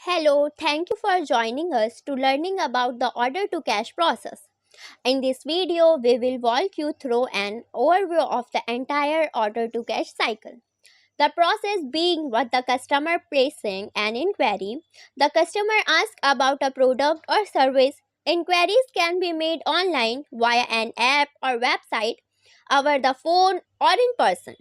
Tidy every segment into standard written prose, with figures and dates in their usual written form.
Hello, thank you for joining us to learning about the order to cash process. In this video, we will walk you through an overview of the entire order to cash cycle. The process being what the customer placing an inquiry, the customer asks about a product or service. Inquiries can be made online via an app or website, over the phone or in person.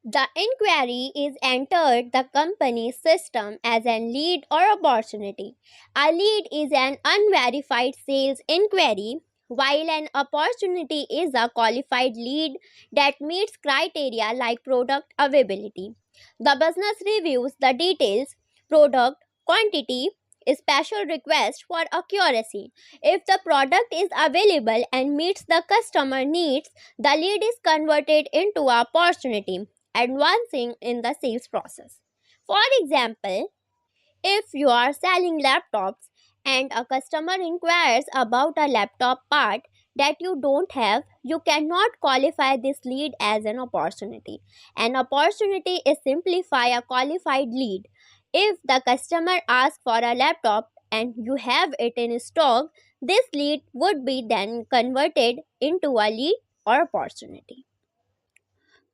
The inquiry is entered the company's system as a lead or opportunity. A lead is an unverified sales inquiry, while an opportunity is a qualified lead that meets criteria like product availability. The business reviews the details, product, quantity, special request for accuracy. If the product is available and meets the customer needs, the lead is converted into a opportunity advancing in the sales process. For example, if you are selling laptops and a customer inquires about a laptop part that you don't have, you cannot qualify this lead as an opportunity. An opportunity is simplify a qualified lead. If the customer asks for a laptop and you have it in stock, this lead would be then converted into a lead or opportunity.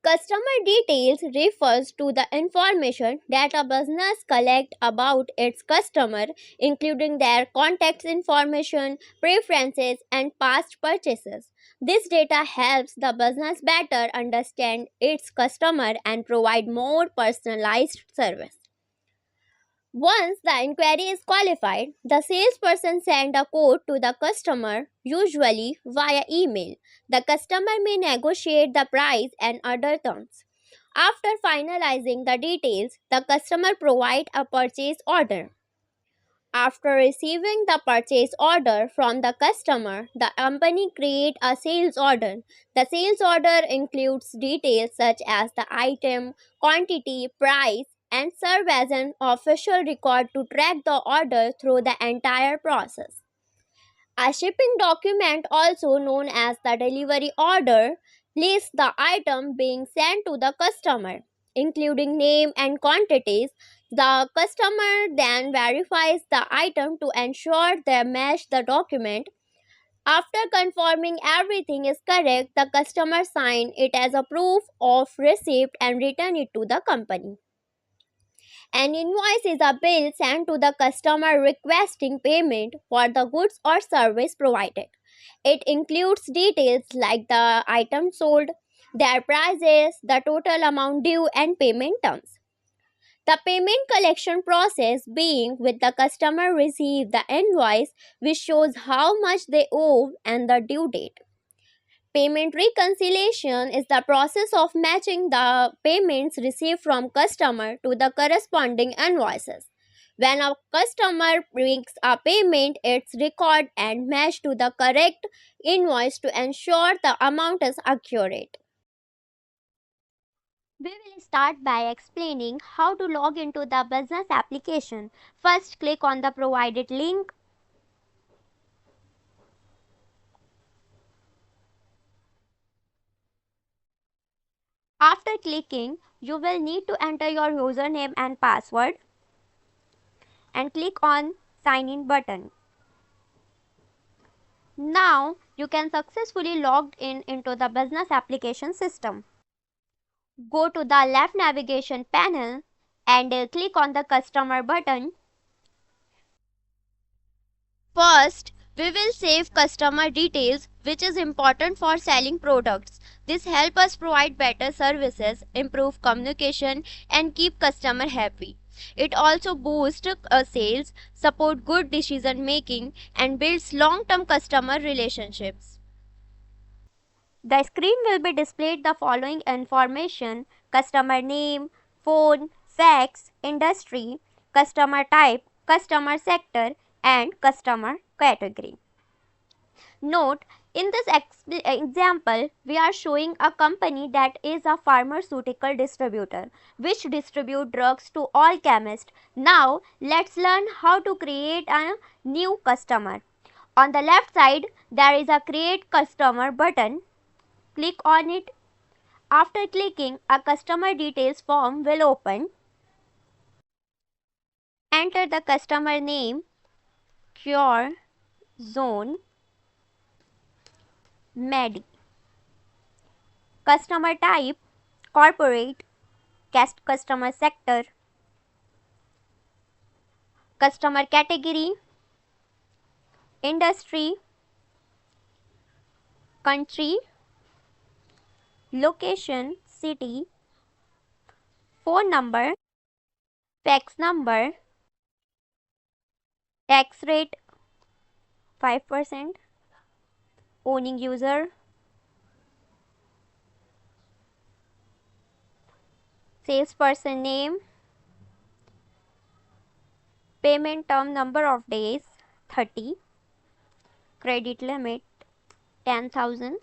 Customer details refers to the information that a business collects about its customer, including their contact information, preferences, and past purchases. This data helps the business better understand its customer and provide more personalized service. Once the inquiry is qualified, the salesperson sends a quote to the customer, usually via email. The customer may negotiate the price and other terms. After finalizing the details, the customer provides a purchase order. After receiving the purchase order from the customer, the company creates a sales order. The sales order includes details such as the item, quantity, price, and serve as an official record to track the order through the entire process. A shipping document, also known as the delivery order, lists the item being sent to the customer, including name and quantities. The customer then verifies the item to ensure they match the document. After confirming everything is correct, the customer signs it as a proof of receipt and return it to the company. An invoice is a bill sent to the customer requesting payment for the goods or service provided. It includes details like the item sold, their prices, the total amount due, and payment terms. The payment collection process being with the customer receive the invoice which shows how much they owe and the due date. Payment reconciliation is the process of matching the payments received from customer to the corresponding invoices. When a customer makes a payment, it's recorded and matched to the correct invoice to ensure the amount is accurate. We will start by explaining how to log into the business application. First, click on the provided link. After clicking, you will need to enter your username and password and click on sign in button. Now you can successfully logged in into the business application system. Go to the left navigation panel and click on the customer button. First, we will save customer details, which is important for selling products. This helps us provide better services, improve communication, and keep customer happy. It also boosts sales, support good decision making, and builds long-term customer relationships. The screen will be displayed the following information: customer name, phone, fax, industry, customer type, customer sector, and customer category. Note, in this example, we are showing a company that is a pharmaceutical distributor which distribute drugs to all chemists. Now, let's learn how to create a new customer. On the left side, there is a create customer button. Click on it. After clicking, a customer details form will open. Enter Enter the customer name Cure Zone Medi. Customer type corporate, customer sector, customer category, industry, country, location, city, phone number, fax number, tax rate 5%, owning user, salesperson name, payment term number of days 30, credit limit 10,000.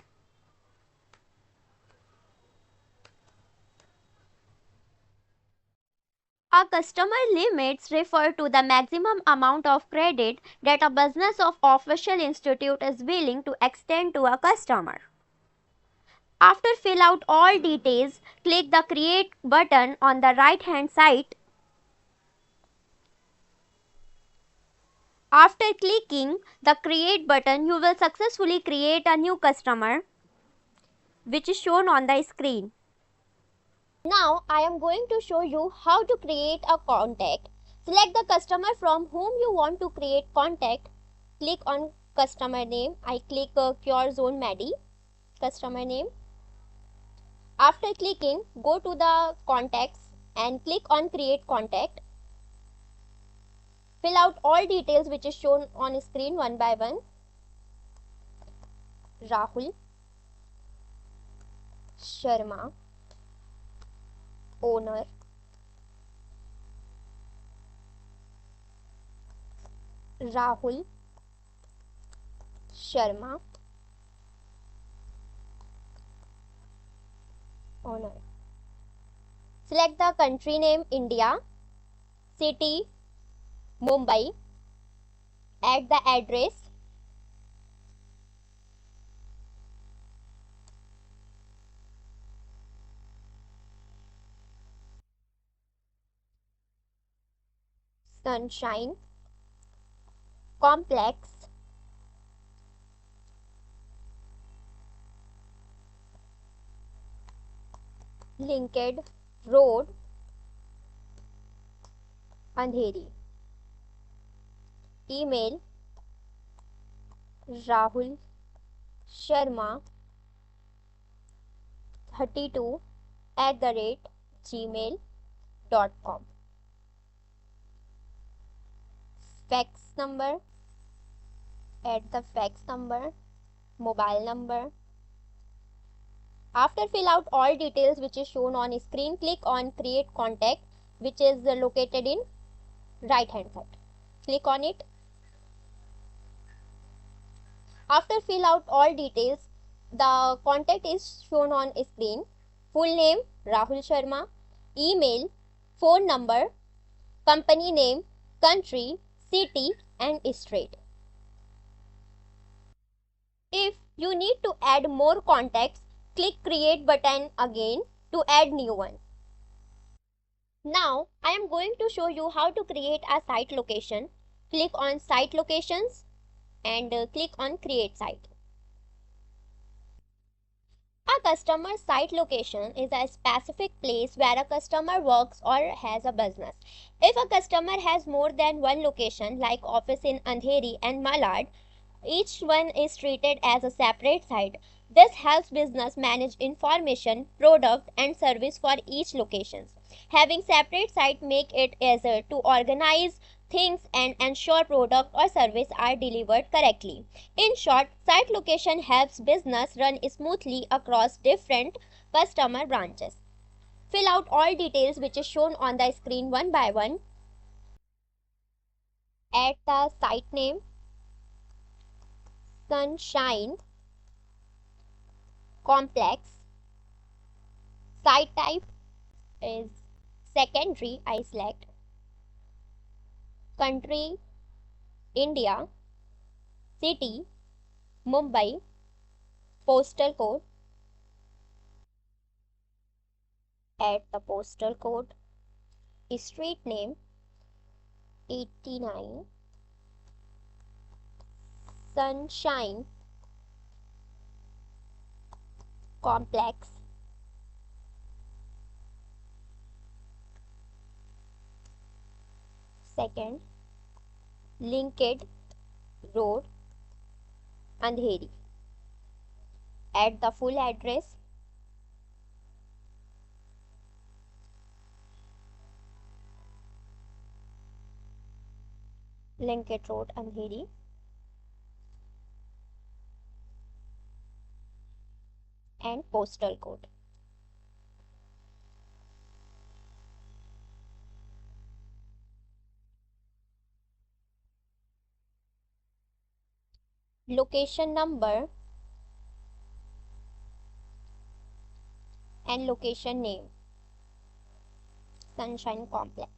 A customer limits refer to the maximum amount of credit that a business of official institute is willing to extend to a customer. After fill out all details, click the create button on the right hand side. After clicking the create button, you will successfully create a new customer which is shown on the screen. Now I am going to show you how to create a contact. Select the customer from whom you want to create contact. Click on customer name. I click Cure Zone Medi customer name. After clicking, go to the contacts and click on create contact. Fill out all details which is shown on screen one by one. Rahul Sharma, owner. Rahul Sharma, owner. Select the country name India, city Mumbai, add the address, Sunshine Complex, Linked Road, Andheri. Email Rahul Sharma 32 @gmail.com. Fax number, add the fax number, mobile number. After fill out all details which is shown on screen, click on create contact which is located in right hand side. Click on it. After fill out all details, the contact is shown on screen. Full name Rahul Sharma, email, phone number, company name, country, city and state. If you need to add more contacts, click create button again to add new one. Now I am going to show you how to create a site location. Click on site locations and click on create site. A customer site location is a specific place where a customer works or has a business. If a customer has more than one location like office in Andheri and Malad, each one is treated as a separate site. This helps business manage information, product and service for each location. Having separate site make it easier to organize things and ensure product or service are delivered correctly. In short, site location helps business run smoothly across different customer branches. Fill out all details which is shown on the screen one by one. Add the site name Sunshine Complex. Site type is secondary. I select. Country India, city Mumbai, postal code, add the postal code, street name, 89 Sunshine Complex. Second, Linked Road, Andheri. Add the full address. Linked Road, Andheri. And postal code. Location number and location name. Sunshine Complex.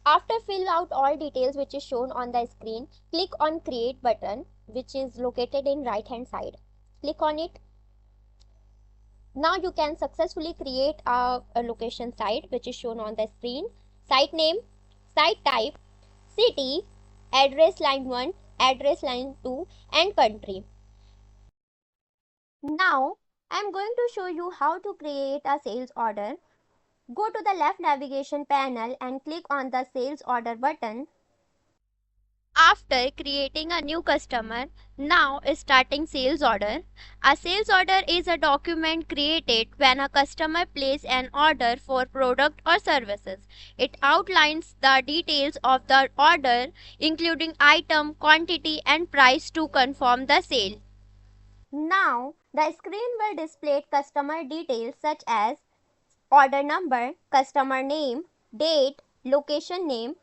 After fill out all details which is shown on the screen, click on create button which is located in right hand side. Click on it. Now you can successfully create a location site which is shown on the screen. Site name, site type, city, address line 1, address line 2 and country. Now I am going to show you how to create a sales order. Go to the left navigation panel and click on the sales order button. After creating a new customer, now starting sales order. A sales order is a document created when a customer places an order for product or services. It outlines the details of the order including item, quantity and price to confirm the sale. Now the screen will display customer details such as order number, customer name, date, location name,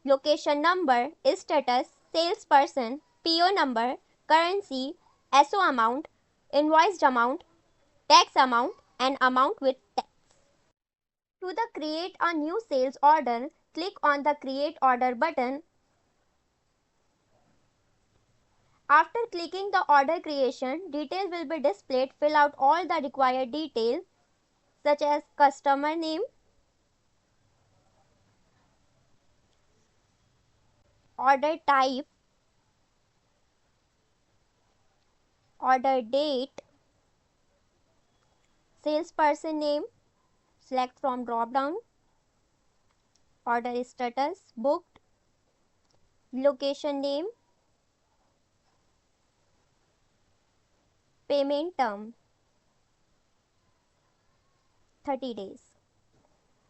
location number, status, salesperson, PO number, currency, SO amount, invoiced amount, tax amount and amount with tax. To the create a new sales order, click on the create order button. After clicking the order creation, details will be displayed. Fill out all the required details such as customer name, order type, order date, salesperson name, select from drop down, order status, booked, location name, payment term 30 days.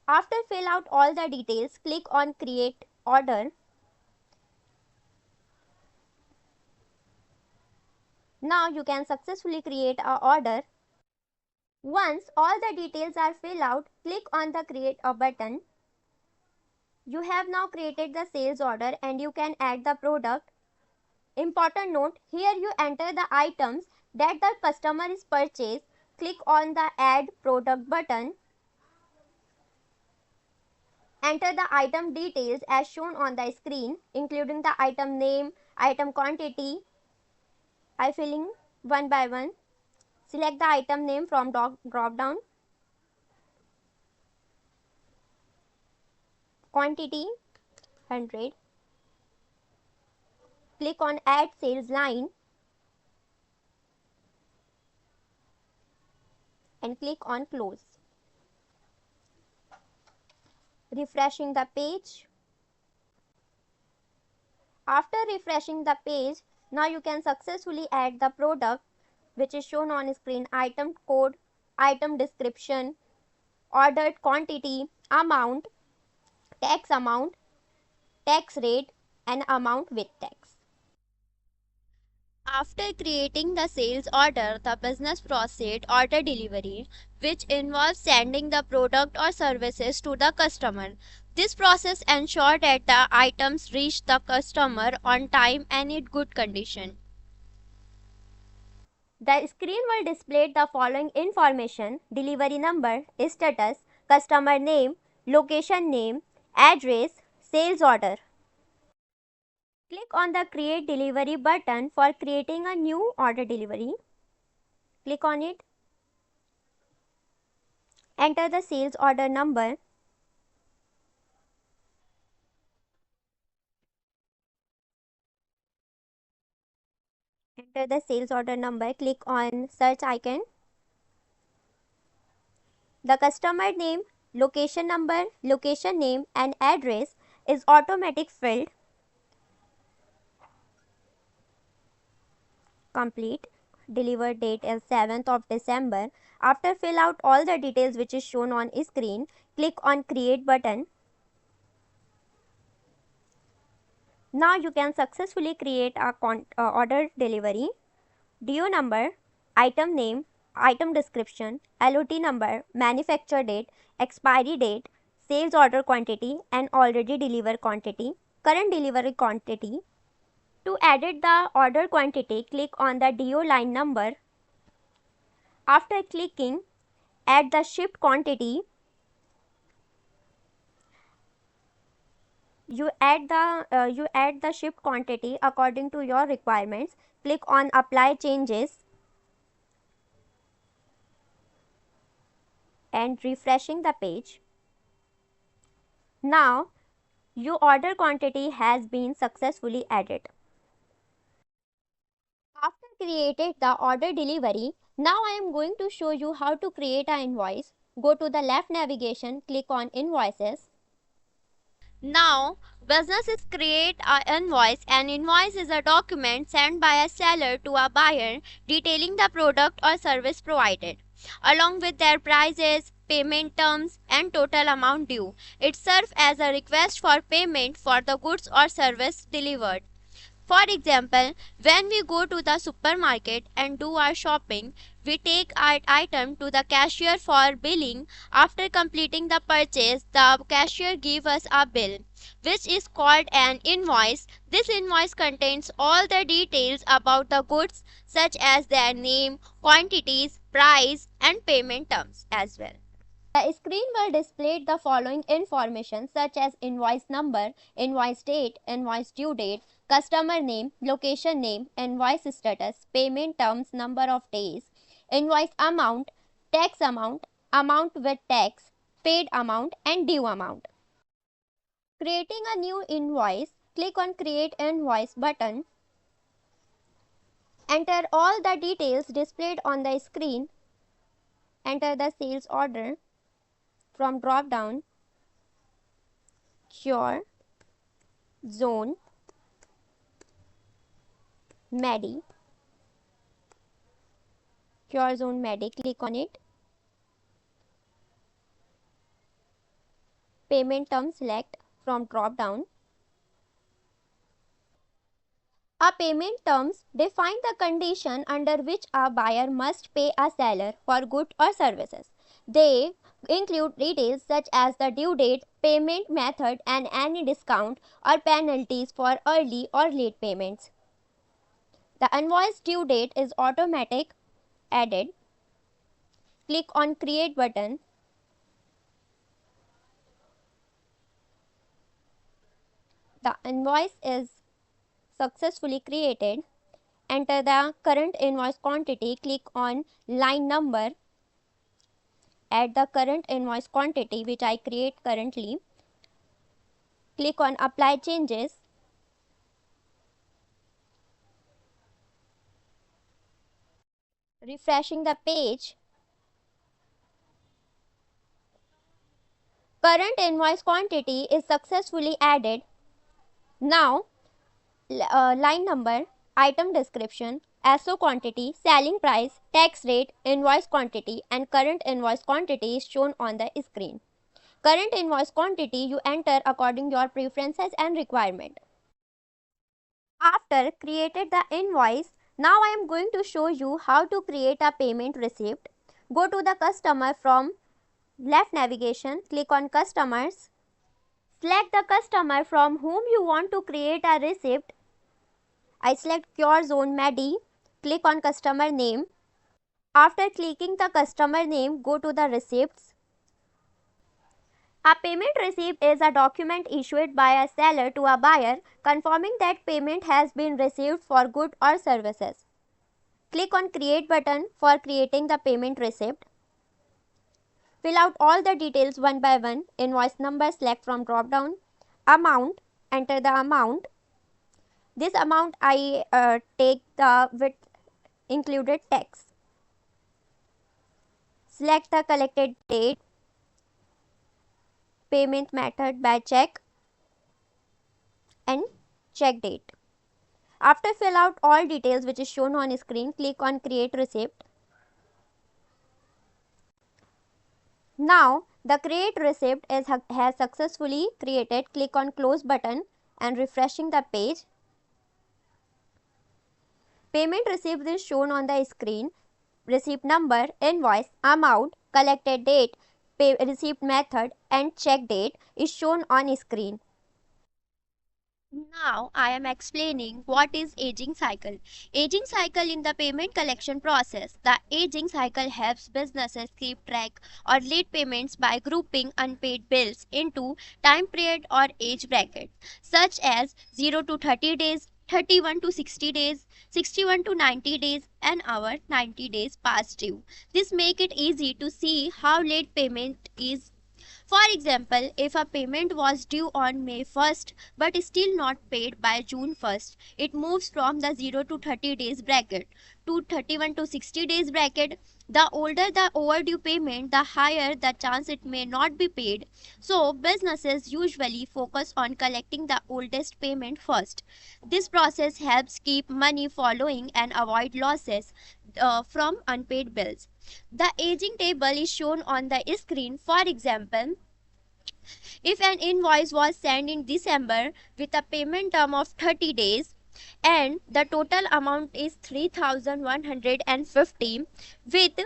After fill out all the details, click on create order. Now you can successfully create a order. Once all the details are filled out, click on the create a button. You have now created the sales order and you can add the product. Important note, here you enter the items that the customer is purchased. Click on the add product button. Enter the item details as shown on the screen, including the item name, item quantity. I filling one by one. Select the item name from drop down. Quantity 100. Click on add sales line and click on close. Refreshing the page. After refreshing the page, now you can successfully add the product which is shown on screen. Item code, item description, ordered quantity, amount, tax rate and amount with tax. After creating the sales order, the business proceeds order delivery, which involves sending the product or services to the customer. This process ensures that the items reach the customer on time and in good condition. The screen will display the following information: delivery number, status, customer name, location name, address, sales order. Click on the create delivery button for creating a new order delivery. Click on it. Enter the sales order number. Enter the sales order number, click on search icon. The customer name, location number, location name and address is automatic filled. Complete. Delivered date is 7th of December. After fill out all the details which is shown on screen, click on create button. Now you can successfully create a order delivery. DO number, item name, item description, LOT number, manufacture date, expiry date, sales order quantity and already delivered quantity, current delivery quantity. To edit the order quantity, click on the DO line number. After clicking add the shipped quantity, you add the shipped quantity according to your requirements. Click on apply changes and refreshing the page. Now your order quantity has been successfully added. After created the order delivery, now I am going to show you how to create an invoice. Go to the left navigation, click on invoices. Now, business is create a invoice. An invoice is a document sent by a seller to a buyer detailing the product or service provided, along with their prices, payment terms, and total amount due. It serves as a request for payment for the goods or service delivered. For example, when we go to the supermarket and do our shopping, we take our item to the cashier for billing. After completing the purchase, the cashier gives us a bill, which is called an invoice. This invoice contains all the details about the goods, such as their name, quantities, price, and payment terms as well. The screen will display the following information such as invoice number, invoice date, invoice due date, customer name, location name, invoice status, payment terms, number of days, invoice amount, tax amount, amount with tax, paid amount and due amount. Creating a new invoice, click on create invoice button. Enter all the details displayed on the screen. Enter the sales order. From drop down, Cure Zone Medi. Cure Zone Medi, click on it. Payment term select from drop down. A payment terms define the condition under which a buyer must pay a seller for goods or services. They include details such as the due date, payment method and any discount or penalties for early or late payments. The invoice due date is automatic added. Click on create button. The invoice is successfully created. Enter the current invoice quantity. Click on line number. Add the current invoice quantity which I create currently. Click on apply changes. Refreshing the page. Current invoice quantity is successfully added. Now line number, item description, SO quantity, selling price, tax rate, invoice quantity and current invoice quantity is shown on the screen. Current invoice quantity you enter according your preferences and requirement. After created the invoice, now I am going to show you how to create a payment receipt. Go to the customer from left navigation, click on customers. Select the customer from whom you want to create a receipt. I select Cure Zone Medi. Click on customer name. After clicking the customer name, go to the receipts. A payment receipt is a document issued by a seller to a buyer confirming that payment has been received for goods or services. Click on create button for creating the payment receipt. Fill out all the details one by one. Invoice number select from drop down. Amount, enter the amount. This amount I take the with included tax. Select the collected date, payment method by check and check date. After fill out all details which is shown on screen, click on create receipt. Now the create receipt has successfully created. Click on close button and refreshing the page. Payment received is shown on the screen. Receipt number, invoice, amount, collected date, receipt method and check date is shown on screen. Now I am explaining what is aging cycle. Aging cycle in the payment collection process. The aging cycle helps businesses keep track or late payments by grouping unpaid bills into time period or age brackets such as 0 to 30 days, 31 to 60 days, 61 to 90 days and our 90 days past due. This make it easy to see how late payment is. For example, if a payment was due on May 1st but is still not paid by June 1st, it moves from the 0 to 30 days bracket to 31 to 60 days bracket. The older the overdue payment, the higher the chance it may not be paid. So, businesses usually focus on collecting the oldest payment first. This process helps keep money following and avoid losses from unpaid bills. The aging table is shown on the screen. For example, if an invoice was sent in December with a payment term of 30 days and the total amount is 3150 with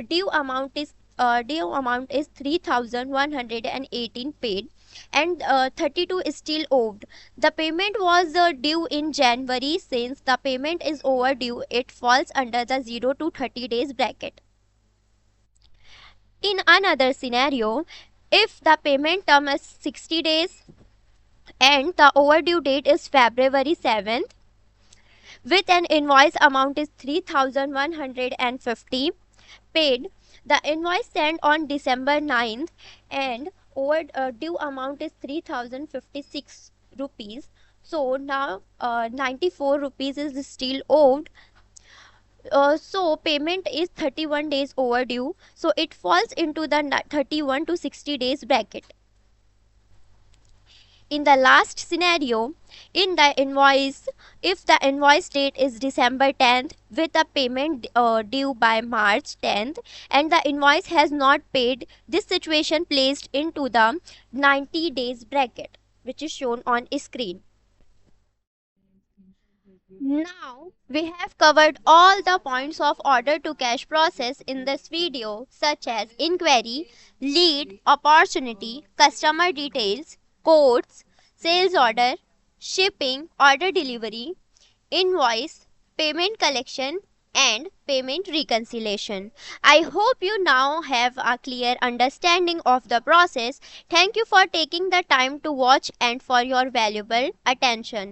due amount is 3118 paid and 32 is still owed. The payment was due in January. Since the payment is overdue, it falls under the 0 to 30 days bracket. In another scenario, if the payment term is 60 days and the overdue date is February 7th with an invoice amount is 3150 paid, the invoice sent on December 9th and overdue amount is 3056 rupees. So now 94 rupees is still owed. So payment is 31 days overdue, so it falls into the 31 to 60 days bracket. In the last scenario, in the invoice, if the invoice date is December 10th with a payment due by March 10th and the invoice has not paid, this situation placed into the 90 days bracket which is shown on screen. Now we have covered all the points of order to cash process in this video, such as inquiry, lead, opportunity, customer details, codes, sales order, shipping, order delivery, invoice, payment collection and payment reconciliation. I hope you now have a clear understanding of the process. Thank you for taking the time to watch and for your valuable attention.